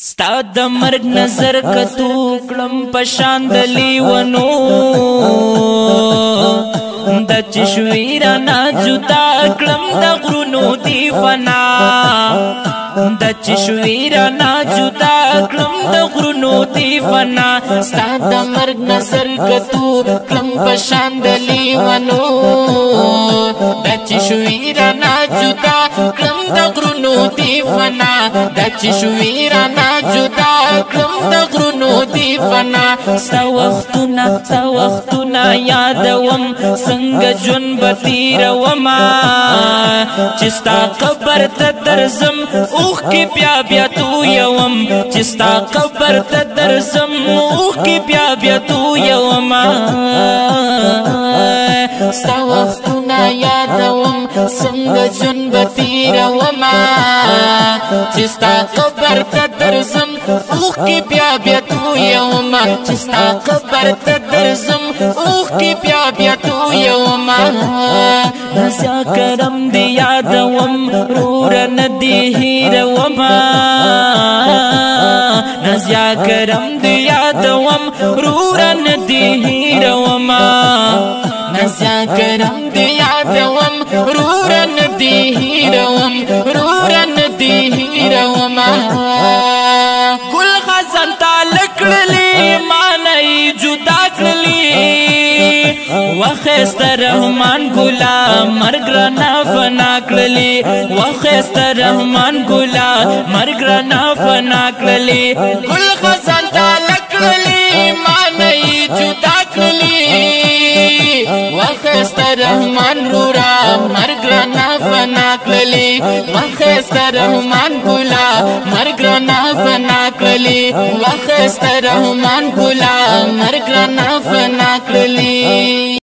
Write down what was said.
ستا د مرګ نظر کتو کلم پشان د لیونو د چشویرا نا جدا کلم د غرونو دی فنا د چشویرا نا جدا کلم د غرونو دی فنا ستا د مرګ نظر کتو کلم پشان د لیونو د چشویرا نا جدا کلم د غرونو دی فنا د چشویرا نا جدا کلم د غرونو دی فنا ستا وختونه یادوم څنګه ژوند به تیرومه چې ستا قبر ته درځم اوښکې بیا تویوم چې ستا قبر ته درځم اوښکې بیا تویومه ستا وختونه یادوم څنګه ژوند به تیرومه چې ستا قبر ته درځم اوښکې بیا تویومه چې ستا قبر ته درځم اوښکې بیا تویومه نازیا کرم دی یادوم روره نه دی هیرومه نازیا کرم دی یادوم روره نه دی هیرومه نازیا کرم دی یادوم روره نه دی هیروم روره نه دی هیرومه ګل خزان تا لکړلې مانای جدا کړلې وخست رحمان ګلا مرګ رانه فنا کړلې وخست رحمان ګلا مرګ رانه فنا کړلې ګل خزان تا لکړلې مانای جدا کړلې وخست رحمان رورا مرګ رانه فنا کړلې وخست رحمان ګلا مرګ رانه فنا کړلې وخست رحمان ګلا مرګ رانه فنا کړلې